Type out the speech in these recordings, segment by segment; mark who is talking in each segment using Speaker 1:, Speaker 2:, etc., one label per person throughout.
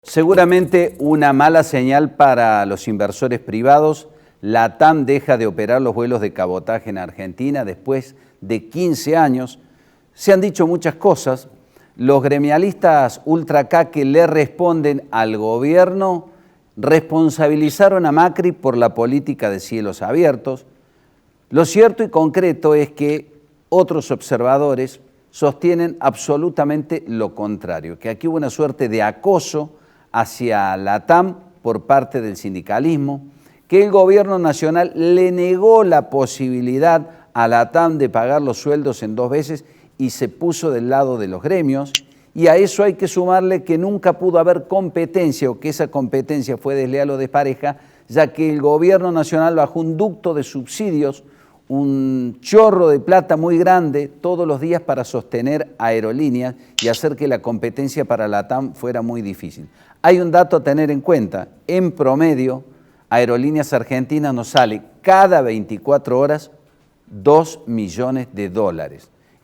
Speaker 1: Seguramente una mala señal para los inversores privados. LATAM deja de operar los vuelos de cabotaje en Argentina después de 15 años. Se han dicho muchas cosas. Los gremialistas Ultra K que le responden al gobierno responsabilizaron a Macri por la política de cielos abiertos. Lo cierto y concreto es que otros observadores sostienen absolutamente lo contrario, que aquí hubo una suerte de acoso hacia LATAM por parte del sindicalismo, que el gobierno nacional le negó la posibilidad a LATAM de pagar los sueldos en 2 veces y se puso del lado de los gremios, y a eso hay que sumarle que nunca pudo haber competencia o que esa competencia fue desleal o despareja, ya que el gobierno nacional bajó un ducto de subsidios, un chorro de plata muy grande todos los días para sostener aerolíneas y hacer que la competencia para LATAM fuera muy difícil. Hay un dato a tener en cuenta: en promedio, Aerolíneas Argentinas nos sale cada 24 horas $2 millones.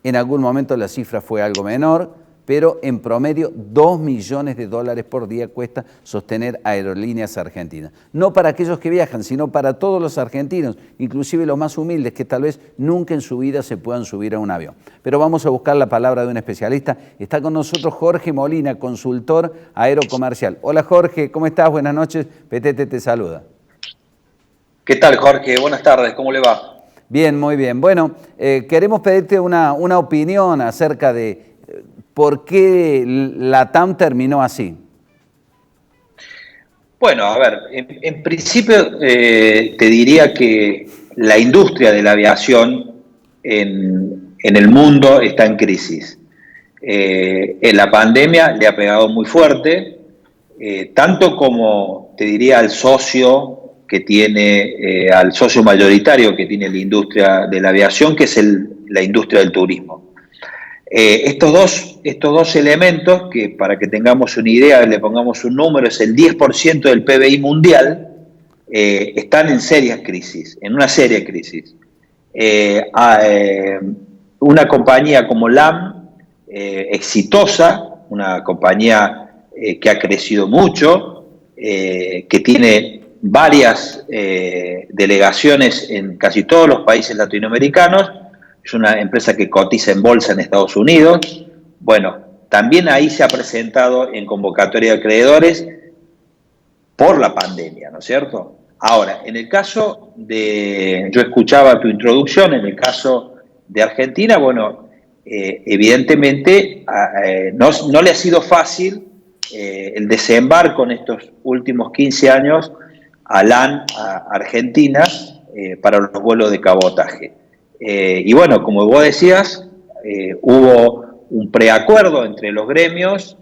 Speaker 1: En algún momento la cifra fue algo menor, pero en promedio $2 millones por día cuesta sostener Aerolíneas Argentinas. No para aquellos que viajan, sino para todos los argentinos, inclusive los más humildes que tal vez nunca en su vida se puedan subir a un avión. Pero vamos a buscar la palabra de un especialista. Está con nosotros Jorge Molina, consultor aerocomercial. Hola Jorge, ¿cómo estás? Buenas noches, PTT te saluda.
Speaker 2: ¿Qué tal, Jorge? Buenas tardes, ¿cómo le va?
Speaker 1: Bien, muy bien. Bueno, queremos pedirte una opinión acerca de por qué LATAM terminó así.
Speaker 2: Bueno, a ver, en principio te diría que la industria de la aviación en el mundo está en crisis. En la pandemia le ha pegado muy fuerte, tanto como, te diría, al socio que tiene, al socio mayoritario que tiene la industria de la aviación, que es la industria del turismo. Estos dos elementos, que para que tengamos una idea, le pongamos un número, es el 10% del PBI mundial, están en serias crisis, en una seria crisis. Una compañía como LAM, exitosa, una compañía que ha crecido mucho, que tiene varias delegaciones en casi todos los países latinoamericanos, es una empresa que cotiza en bolsa en Estados Unidos. Bueno, también ahí se ha presentado en convocatoria de acreedores por la pandemia, ¿no es cierto? Ahora, en el caso de, yo escuchaba tu introducción, en el caso de Argentina, bueno, evidentemente no le ha sido fácil el desembarco en estos últimos 15 años a LAN, a Argentina, para los vuelos de cabotaje. Y bueno, como vos decías, hubo un preacuerdo entre los gremios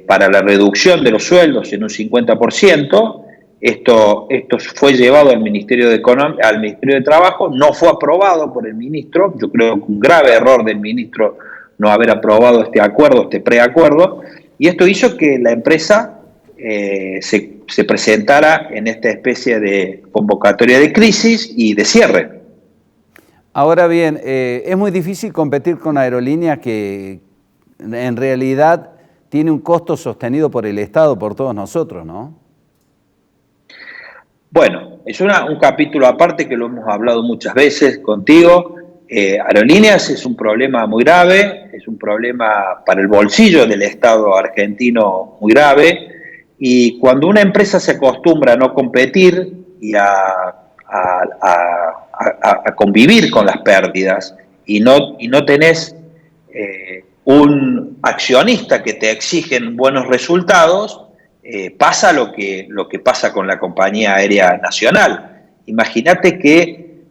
Speaker 2: para la reducción de los sueldos en un 50%. Esto fue llevado al Ministerio de Trabajo, no fue aprobado por el ministro. Yo creo que un grave error del ministro no haber aprobado este acuerdo, este preacuerdo, y esto hizo que la empresa se presentara en esta especie de convocatoria de crisis y de cierre.
Speaker 1: Ahora bien, es muy difícil competir con aerolíneas que en realidad tiene un costo sostenido por el Estado, por todos nosotros, ¿no?
Speaker 2: Bueno, es un capítulo aparte que lo hemos hablado muchas veces contigo. Aerolíneas es un problema muy grave, es un problema para el bolsillo del Estado argentino muy grave, y cuando una empresa se acostumbra a no competir y a convivir con las pérdidas y no tenés un accionista que te exigen buenos resultados, pasa lo que pasa con la compañía aérea nacional. Imagínate que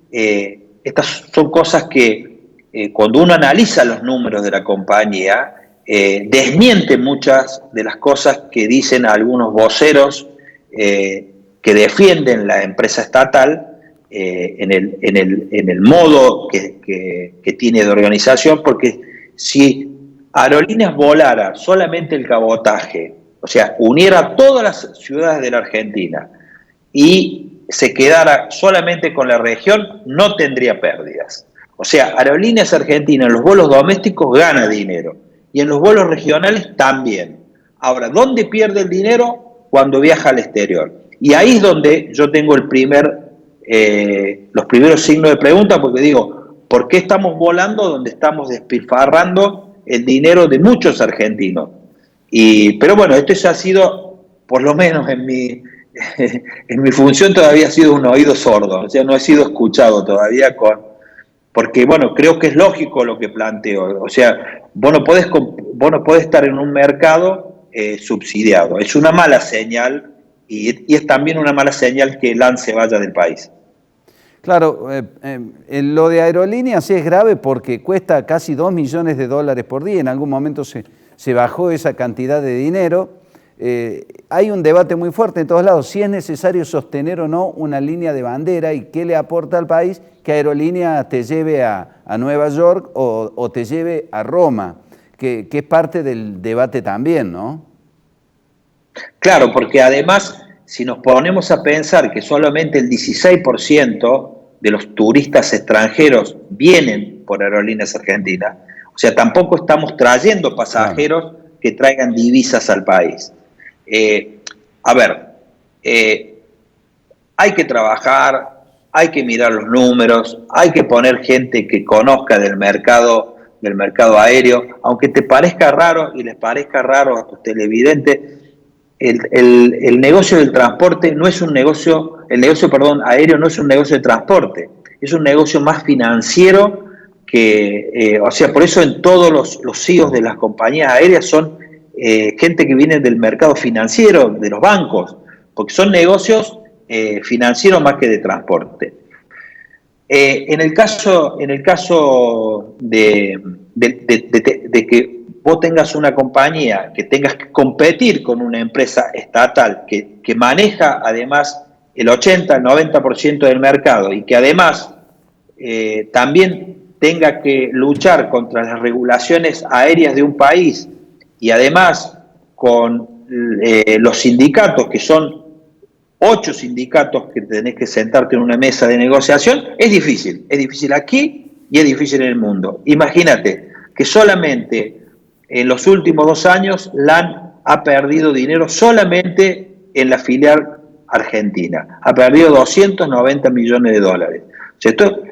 Speaker 2: estas son cosas que cuando uno analiza los números de la compañía, desmienten muchas de las cosas que dicen algunos voceros que defienden la empresa estatal en el modo que tiene de organización, porque si Aerolíneas volara solamente el cabotaje, o sea, uniera todas las ciudades de la Argentina y se quedara solamente con la región, no tendría pérdidas. O sea, Aerolíneas Argentinas en los vuelos domésticos gana dinero y en los vuelos regionales también. Ahora, ¿dónde pierde el dinero? Cuando viaja al exterior. Y ahí es donde yo tengo los primeros signos de pregunta, porque digo, ¿por qué estamos volando donde estamos despilfarrando el dinero de muchos argentinos? Pero bueno, esto ya ha sido, por lo menos en mi función todavía ha sido un oído sordo, o sea, no he sido escuchado todavía porque bueno, creo que es lógico lo que planteo, o sea, vos no podés estar en un mercado subsidiado, es una mala señal y es también una mala señal que LAN se vaya del país.
Speaker 1: Claro, lo de aerolíneas sí es grave porque cuesta casi 2 millones de dólares por día. En algún momento se bajó esa cantidad de dinero. Hay un debate muy fuerte en todos lados, si es necesario sostener o no una línea de bandera y qué le aporta al país que Aerolínea te lleve a Nueva York o te lleve a Roma, que es parte del debate también, ¿no?
Speaker 2: Claro, porque además, si nos ponemos a pensar que solamente el 16% de los turistas extranjeros vienen por Aerolíneas Argentinas, o sea, tampoco estamos trayendo pasajeros que traigan divisas al país. A ver, hay que trabajar, hay que mirar los números, hay que poner gente que conozca del mercado aéreo, aunque te parezca raro y les parezca raro a tus televidentes, el negocio del transporte no es un negocio, aéreo no es un negocio de transporte, es un negocio más financiero que, o sea, por eso en todos los CEOs de las compañías aéreas son gente que viene del mercado financiero, de los bancos, porque son negocios financieros más que de transporte. En el caso de que vos tengas una compañía, que tengas que competir con una empresa estatal que maneja además el 80, el 90% del mercado y que además también tenga que luchar contra las regulaciones aéreas de un país y además con los sindicatos, que son 8 sindicatos que tenés que sentarte en una mesa de negociación, es difícil aquí y es difícil en el mundo. Imagínate que solamente en los últimos 2 años LAN ha perdido dinero solamente en la filial argentina, ha perdido 290 millones de dólares. O sea, esto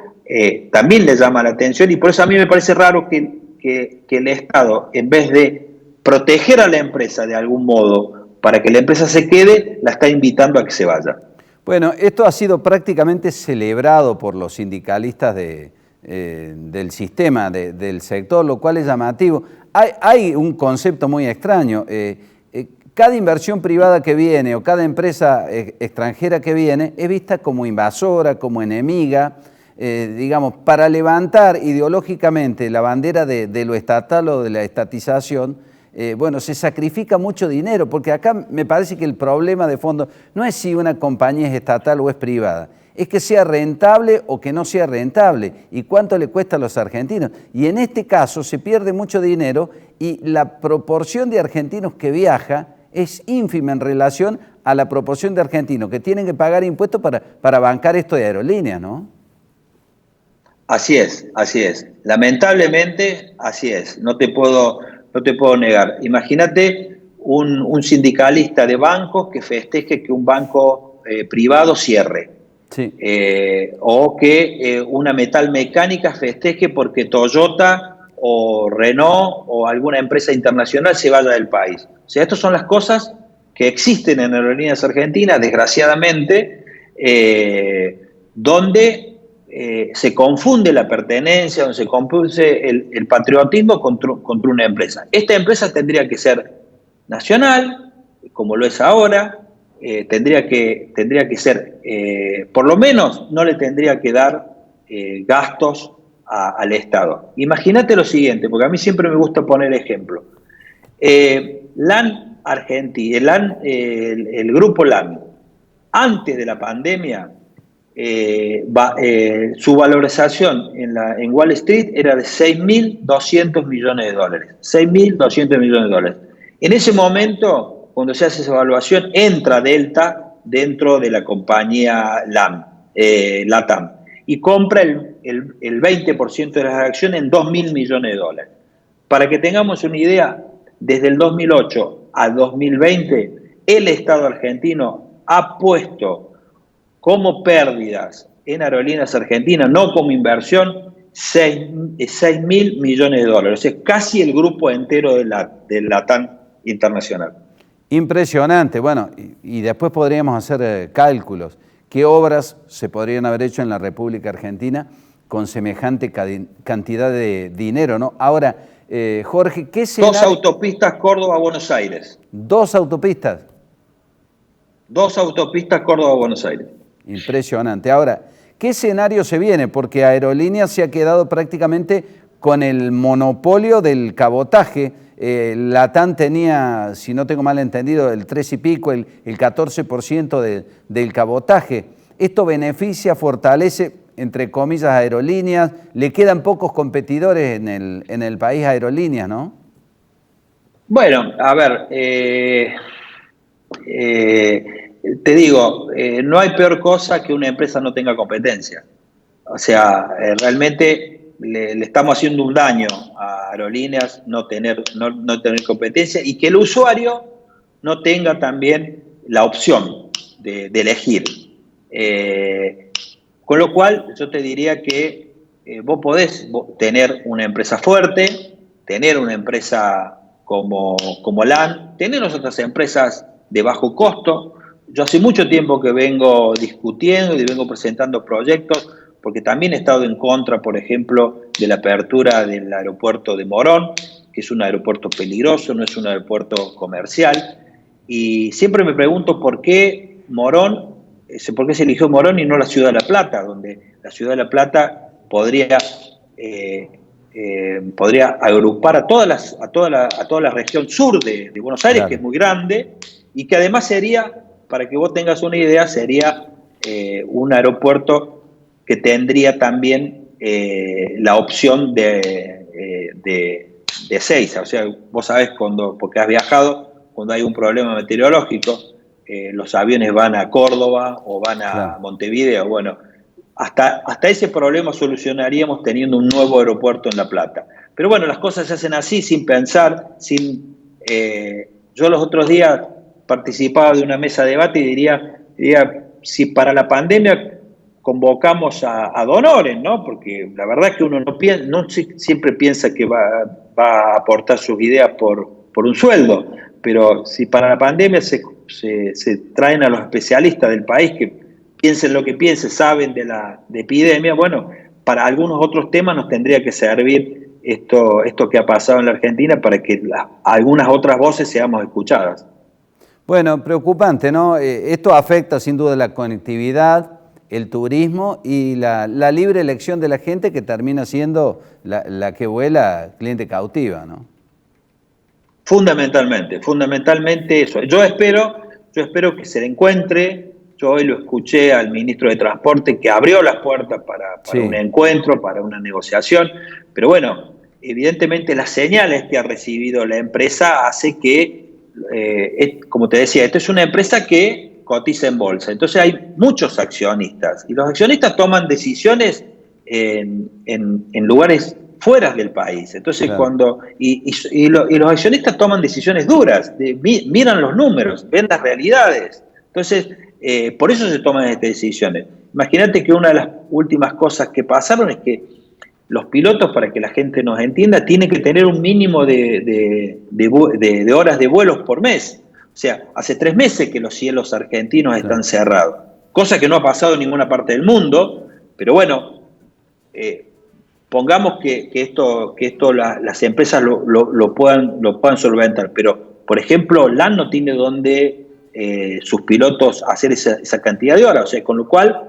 Speaker 2: también le llama la atención y por eso a mí me parece raro que el Estado, en vez de proteger a la empresa de algún modo, para que la empresa se quede, la está invitando a que se vaya.
Speaker 1: Bueno, esto ha sido prácticamente celebrado por los sindicalistas del sistema, del sector, lo cual es llamativo. Hay un concepto muy extraño. Cada inversión privada que viene o cada empresa extranjera que viene es vista como invasora, como enemiga, digamos, para levantar ideológicamente la bandera de lo estatal o de la estatización. Bueno, se sacrifica mucho dinero, porque acá me parece que el problema de fondo no es si una compañía es estatal o es privada, es que sea rentable o que no sea rentable, y cuánto le cuesta a los argentinos. Y en este caso se pierde mucho dinero y la proporción de argentinos que viaja es ínfima en relación a la proporción de argentinos que tienen que pagar impuestos para bancar esto de aerolíneas, ¿no?
Speaker 2: Así es. Lamentablemente, así es. No te puedo negar. Imagínate un sindicalista de bancos que festeje que un banco privado cierre.
Speaker 1: Sí.
Speaker 2: O que una metalmecánica festeje porque Toyota o Renault o alguna empresa internacional se vaya del país. O sea, estas son las cosas que existen en Aerolíneas Argentinas, desgraciadamente, donde se confunde la pertenencia, donde se confunde el patriotismo contra una empresa. Esta empresa tendría que ser nacional, como lo es ahora, tendría que ser, por lo menos no le tendría que dar gastos al Estado. Imagínate lo siguiente, porque a mí siempre me gusta poner ejemplo. LAN Argentina, el grupo LAN, antes de la pandemia, su valorización en Wall Street era de 6.200 millones de dólares. 6.200 millones de dólares. En ese momento, cuando se hace esa evaluación, entra Delta dentro de la compañía LATAM y compra el 20% de las acciones en 2.000 millones de dólares. Para que tengamos una idea, desde el 2008 a 2020, el Estado argentino ha puesto como pérdidas en Aerolíneas Argentinas, no como inversión, 6.000 millones de dólares. Es casi el grupo entero de la TAM Internacional.
Speaker 1: Impresionante. Bueno, y después podríamos hacer cálculos. ¿Qué obras se podrían haber hecho en la República Argentina con semejante cantidad de dinero, ¿no? Ahora, Jorge, ¿qué escenario?
Speaker 2: 2 autopistas Córdoba-Buenos Aires.
Speaker 1: 2 autopistas.
Speaker 2: 2 autopistas Córdoba-Buenos Aires.
Speaker 1: Impresionante. Ahora, ¿qué escenario se viene? Porque Aerolíneas se ha quedado prácticamente con el monopolio del cabotaje. Latam tenía, si no tengo mal entendido, el 3 y pico, el 14% del cabotaje. Esto beneficia, fortalece, entre comillas, Aerolíneas. Le quedan pocos competidores en el país Aerolíneas, ¿no?
Speaker 2: Bueno, a ver, te digo, no hay peor cosa que una empresa no tenga competencia. O sea, realmente le estamos haciendo un daño a Aerolíneas no tener competencia y que el usuario no tenga también la opción de elegir. Con lo cual, yo te diría que vos podés tener una empresa fuerte, tener una empresa como LAN, tener otras empresas de bajo costo. Yo hace mucho tiempo que vengo discutiendo y vengo presentando proyectos, porque también he estado en contra, por ejemplo, de la apertura del aeropuerto de Morón, que es un aeropuerto peligroso, no es un aeropuerto comercial. Y siempre me pregunto por qué se eligió Morón y no la Ciudad de La Plata, donde la Ciudad de La Plata podría agrupar a toda la región sur de Buenos Aires, claro, que es muy grande, y que además sería, para que vos tengas una idea, sería un aeropuerto que tendría también la opción de Ezeiza. O sea, vos sabés, porque has viajado, cuando hay un problema meteorológico, los aviones van a Córdoba o van a, claro, Montevideo. Bueno, hasta ese problema solucionaríamos teniendo un nuevo aeropuerto en La Plata. Pero bueno, las cosas se hacen así, sin pensar, yo los otros días participaba de una mesa de debate y diría si para la pandemia convocamos a donores, ¿no? Porque la verdad es que uno no siempre piensa que va a aportar sus ideas por un sueldo, pero si para la pandemia se traen a los especialistas del país que piensen lo que piensen, saben de epidemia, bueno, para algunos otros temas nos tendría que servir esto que ha pasado en la Argentina para que algunas otras voces seamos escuchadas.
Speaker 1: Bueno, preocupante, ¿no? Esto afecta sin duda la conectividad, el turismo y la libre elección de la gente, que termina siendo la que vuela cliente cautiva, ¿no?
Speaker 2: Fundamentalmente eso. Yo espero que se le encuentre. Yo hoy lo escuché al ministro de Transporte, que abrió las puertas para sí, un encuentro, para una negociación, pero bueno, evidentemente las señales que ha recibido la empresa hace que, como te decía, esta es una empresa que cotiza en bolsa, entonces hay muchos accionistas, y los accionistas toman decisiones en lugares fuera del país. Entonces, claro, los accionistas toman decisiones duras, miran los números, ven las realidades. Entonces, por eso se toman estas decisiones. Imagínate que una de las últimas cosas que pasaron es que los pilotos, para que la gente nos entienda, tienen que tener un mínimo de horas de vuelos por mes. O sea, hace 3 meses que los cielos argentinos están cerrados, cosa que no ha pasado en ninguna parte del mundo, pero bueno, pongamos que esto las empresas lo puedan solventar, pero por ejemplo LAN no tiene dónde sus pilotos hacer esa cantidad de horas, o sea, con lo cual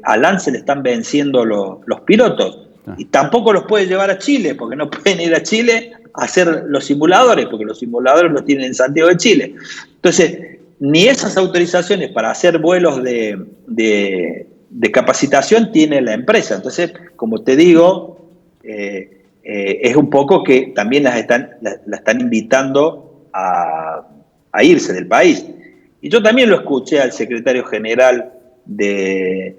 Speaker 2: a LAN se le están venciendo los pilotos, y tampoco los puede llevar a Chile, porque no pueden ir a Chile a hacer los simuladores, porque los simuladores los tienen en Santiago de Chile. Entonces, ni esas autorizaciones para hacer vuelos de capacitación tiene la empresa. Entonces, como te digo, es un poco que también la están invitando a irse del país. Y yo también lo escuché al secretario general de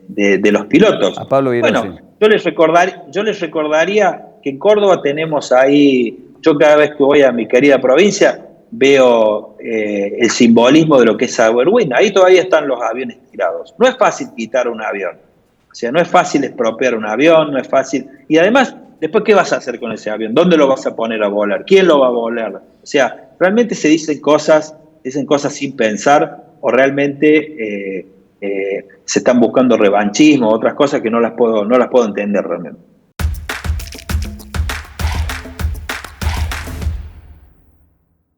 Speaker 2: los pilotos.
Speaker 1: A Pablo Viera,
Speaker 2: bueno, sí. Yo les recordaría que en Córdoba tenemos ahí, yo cada vez que voy a mi querida provincia, veo el simbolismo de lo que es Sauerwind. Ahí todavía están los aviones tirados. No es fácil quitar un avión. O sea, no es fácil expropiar un avión, no es fácil. Y además, después, ¿qué vas a hacer con ese avión? ¿Dónde lo vas a poner a volar? ¿Quién lo va a volar? O sea, realmente se dicen cosas sin pensar, o realmente se están buscando revanchismo, otras cosas que no las puedo entender realmente.